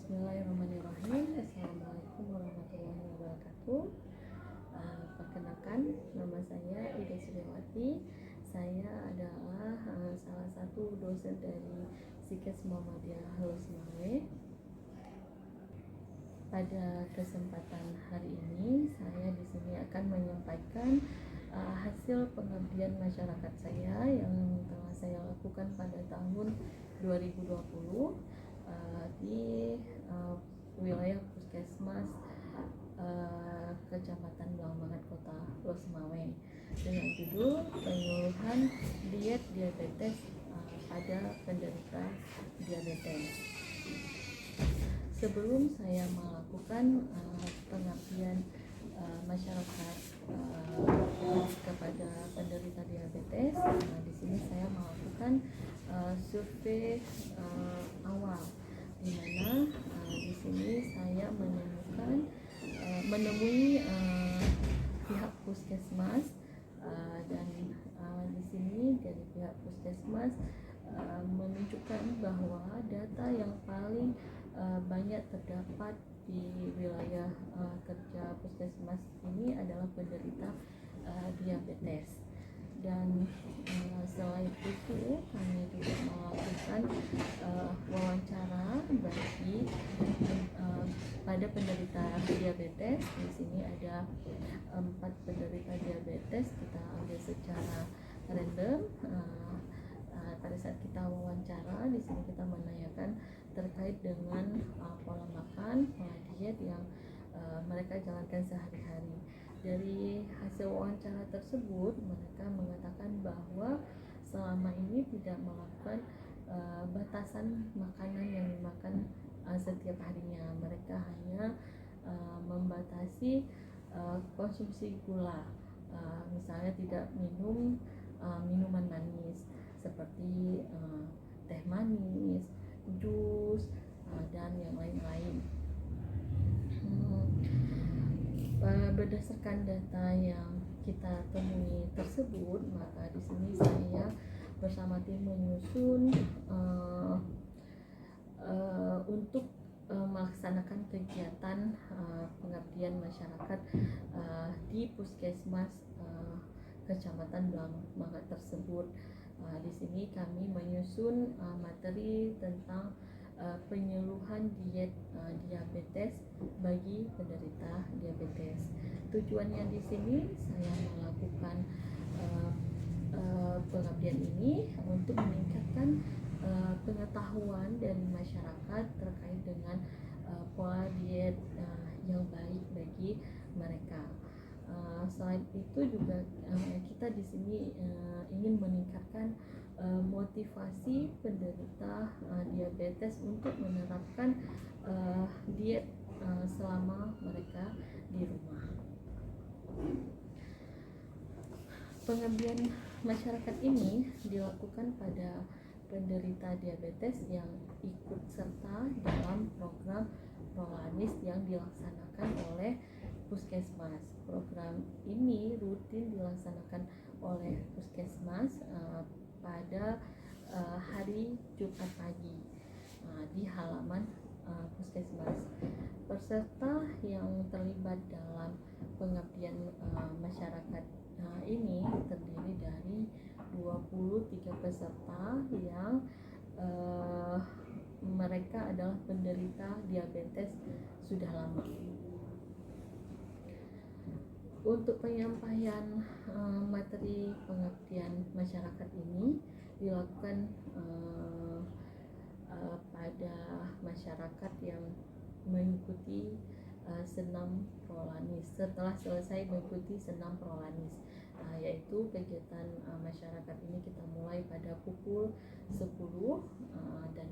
Bismillahirrahmanirrahim. Assalamualaikum warahmatullahi wabarakatuh. Perkenalkan, nama saya Ida Suryawati. Saya adalah salah satu dosen dari Sikes Muhammadiyah Losmawe. Pada kesempatan hari ini, saya di sini akan menyampaikan hasil pengabdian masyarakat saya yang telah saya lakukan pada tahun 2020 di wilayah Puskesmas Kecamatan Blambangan Kota Losmawe dengan judul penyuluhan diet diabetes pada penderita diabetes. Sebelum saya melakukan pengabdian masyarakat kepada penderita diabetes, di sini saya melakukan survei awal, di mana di sini saya menemui pihak puskesmas dan di sini dari pihak puskesmas menunjukkan bahwa data yang paling banyak terdapat di wilayah kerja puskesmas ini adalah penderita diabetes. Dan selain itu kami juga melakukan wawancara bagi pada penderita diabetes. Di sini ada 4 penderita diabetes, kita ambil secara random. Pada saat kita wawancara, di sini kita menanyakan terkait dengan pola makan, pola diet yang mereka jalankan sehari-hari. Dari hasil wawancara tersebut, mereka mengatakan bahwa selama ini tidak melakukan batasan makanan yang dimakan setiap harinya. Mereka hanya membatasi konsumsi gula, misalnya tidak minum minuman manis seperti teh manis, jus, dan yang lain-lain. Berdasarkan data yang kita temui tersebut, maka di sini saya bersama tim menyusun untuk melaksanakan kegiatan pengabdian masyarakat di puskesmas Kecamatan Blambangan tersebut. Di sini kami menyusun materi tentang penyuluhan diet diabetes bagi penderita diabetes. Tujuannya di sini saya melakukan pengabdian ini untuk meningkatkan pengetahuan dari masyarakat terkait dengan pola diet yang baik bagi mereka. Selain itu juga kita di sini ingin meningkatkan motivasi penderita diabetes untuk menerapkan diet selama mereka di rumah. Pengabdian masyarakat ini dilakukan pada penderita diabetes yang ikut serta dalam program Prolanis yang dilaksanakan oleh puskesmas. Program ini rutin dilaksanakan oleh puskesmas pada hari Jumat pagi di halaman puskesmas. Peserta yang terlibat dalam pengabdian masyarakat ini terdiri dari 23 peserta yang mereka adalah penderita diabetes sudah lama. Untuk penyampaian materi pengabdian masyarakat ini dilakukan pada masyarakat yang mengikuti senam Prolanis. Setelah selesai mengikuti senam Prolanis, yaitu kegiatan masyarakat ini kita mulai pada pukul 10 dan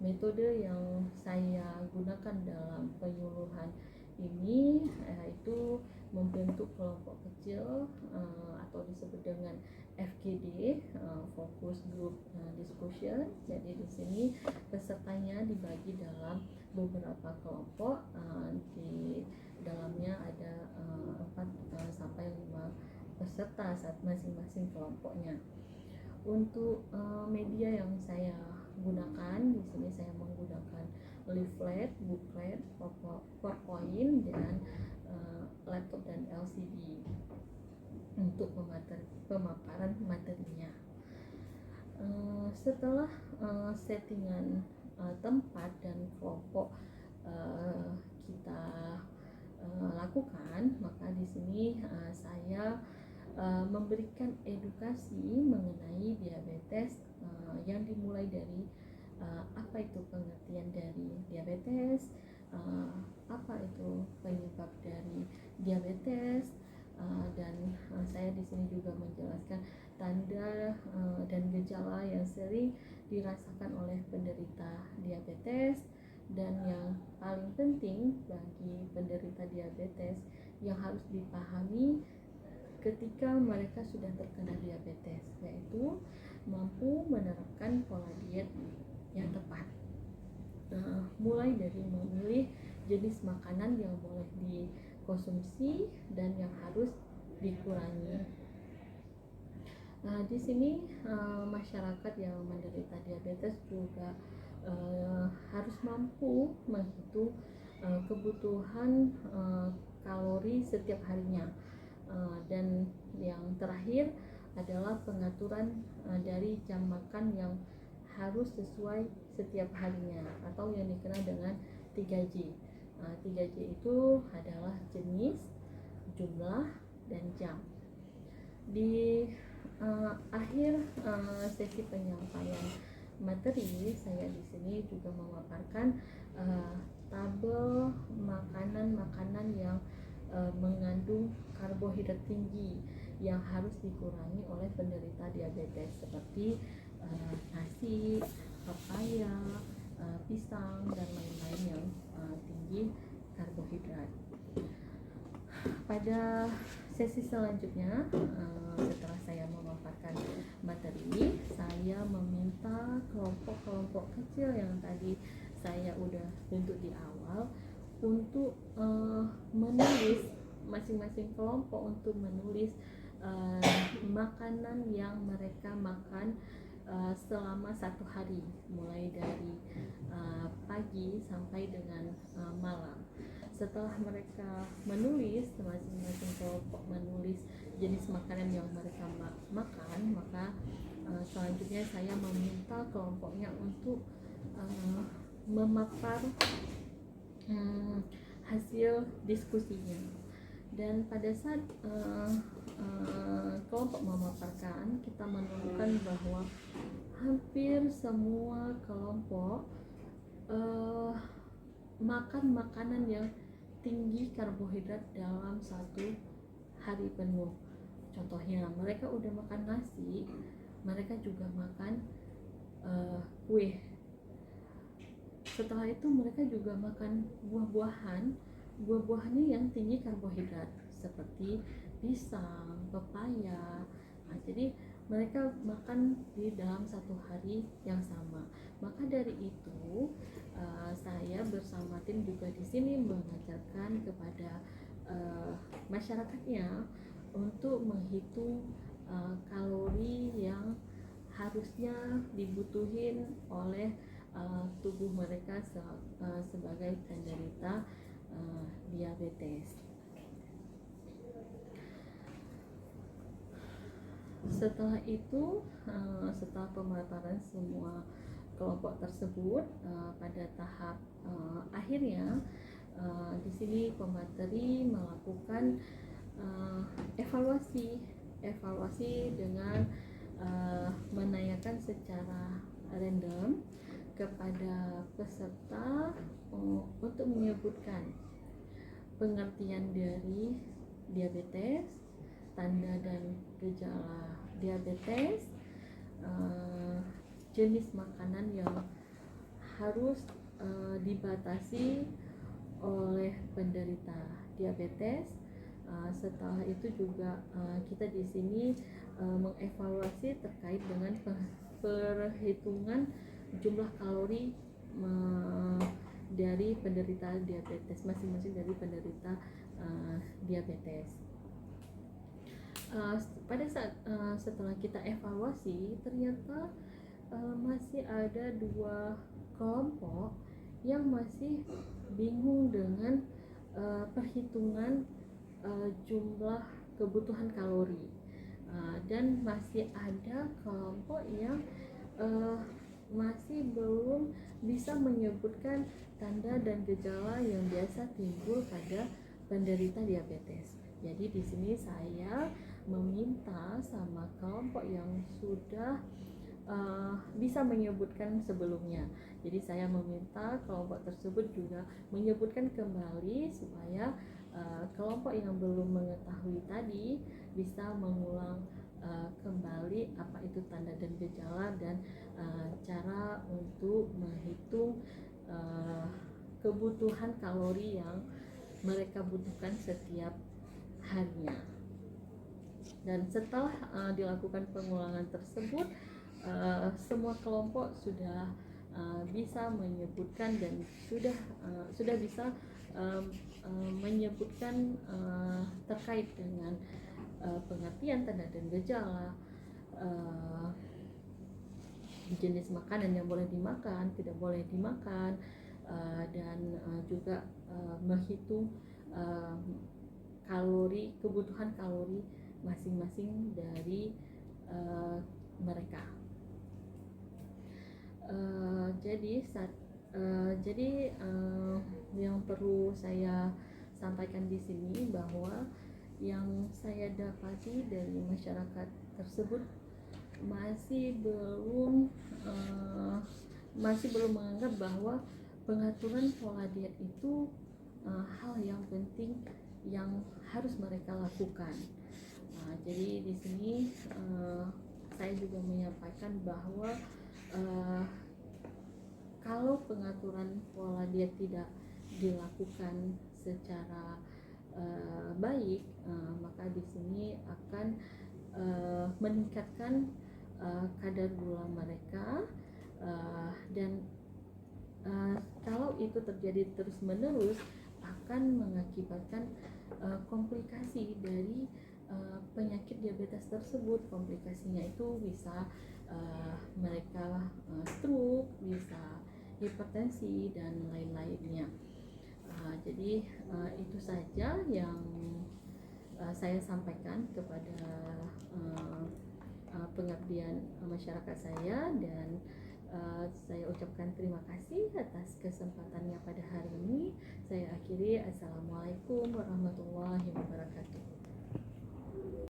metode yang saya gunakan dalam penyuluhan ini yaitu membentuk kelompok kecil atau disebut dengan FGD, Focus Group Discussion. Jadi di sini pesertanya dibagi dalam beberapa kelompok, di dalamnya ada 4 sampai 5 peserta saat masing-masing kelompoknya. Untuk media yang saya gunakan di sini, saya menggunakan leaflet, booklet, PowerPoint, dan laptop dan LCD untuk pemaparan materinya. Setelah settingan tempat dan kelompok kita lakukan, maka di sini saya memberikan edukasi mengenai diabetes yang dimulai dari apa itu pengertian dari diabetes, apa itu penyebab dari diabetes, dan saya di sini juga menjelaskan tanda dan gejala yang sering dirasakan oleh penderita diabetes, dan yang paling penting bagi penderita diabetes yang harus dipahami ketika mereka sudah terkena diabetes, yaitu mampu menerapkan pola diet yang tepat, mulai dari memilih jenis makanan yang boleh dikonsumsi dan yang harus dikurangi. Di sini masyarakat yang menderita diabetes juga harus mampu menghitung kebutuhan kalori setiap harinya, dan yang terakhir adalah pengaturan dari jam makan yang harus sesuai setiap harinya, atau yang dikenal dengan 3J. 3J itu adalah jenis, jumlah, dan jam. Di akhir sesi penyampaian materi, saya di sini juga memaparkan tabel makanan-makanan yang mengandung karbohidrat tinggi yang harus dikurangi oleh penderita diabetes, seperti nasi, pepaya, pisang, dan lain-lain yang tinggi karbohidrat. Pada sesi selanjutnya, setelah saya memaparkan materi, saya meminta kelompok-kelompok kecil yang tadi saya udah bentuk di awal untuk menulis, masing-masing kelompok untuk menulis makanan yang mereka makan selama satu hari, mulai dari pagi sampai dengan malam. Setelah mereka menulis, masing-masing kelompok menulis jenis makanan yang mereka makan, maka selanjutnya saya meminta kelompoknya untuk memapar hasil diskusinya. Dan pada saat kelompok memaparkan, kita menemukan bahwa hampir semua kelompok makan makanan yang tinggi karbohidrat dalam satu hari penuh. Contohnya, mereka udah makan nasi, mereka juga makan kue. Setelah itu mereka juga makan buah-buahannya yang tinggi karbohidrat, seperti pisang, pepaya. Jadi mereka makan di dalam satu hari yang sama. Maka dari itu saya bersama tim juga di sini mengajarkan kepada masyarakatnya untuk menghitung kalori yang harusnya dibutuhin oleh tubuh mereka sebagai penderita diabetes. Setelah itu, setelah pemaparan semua kelompok tersebut, pada tahap akhirnya di sini pemateri melakukan evaluasi dengan menanyakan secara random kepada peserta untuk menyebutkan pengertian dari diabetes, tanda dan gejala diabetes, jenis makanan yang harus dibatasi oleh penderita diabetes. Setelah itu juga kita di sini mengevaluasi terkait dengan perhitungan jumlah kalori dari penderita diabetes, masing-masing dari penderita diabetes. Pada saat setelah kita evaluasi, ternyata masih ada dua kelompok yang masih bingung dengan perhitungan jumlah kebutuhan kalori. Dan masih ada kelompok yang masih belum bisa menyebutkan tanda dan gejala yang biasa timbul pada penderita diabetes. Jadi di sini saya meminta sama kelompok yang sudah bisa menyebutkan sebelumnya. Jadi saya meminta kelompok tersebut juga menyebutkan kembali supaya kelompok yang belum mengetahui tadi bisa mengulang kembali apa itu tanda dan gejala dan cara untuk menghitung kebutuhan kalori yang mereka butuhkan setiap harinya. Dan setelah dilakukan pengulangan tersebut, semua kelompok sudah bisa menyebutkan dan sudah bisa menyebutkan terkait dengan pengertian tanda dan gejala, jenis makanan yang boleh dimakan, tidak boleh dimakan, dan juga menghitung kalori, kebutuhan kalori masing-masing dari mereka. Jadi yang perlu saya sampaikan di sini bahwa yang saya dapati dari masyarakat tersebut masih belum menganggap bahwa pengaturan pola diet itu hal yang penting yang harus mereka lakukan. Jadi di sini saya juga menyampaikan bahwa kalau pengaturan pola diet tidak dilakukan secara baik, maka di sini akan meningkatkan kadar gula mereka, dan kalau itu terjadi terus-menerus akan mengakibatkan komplikasi dari penyakit diabetes tersebut. Komplikasinya itu bisa mereka stroke, bisa hipertensi dan lain-lainnya. Jadi itu saja yang saya sampaikan kepada pengabdian masyarakat saya, dan saya ucapkan terima kasih atas kesempatannya pada hari ini. Saya akhiri, assalamualaikum warahmatullahi wabarakatuh.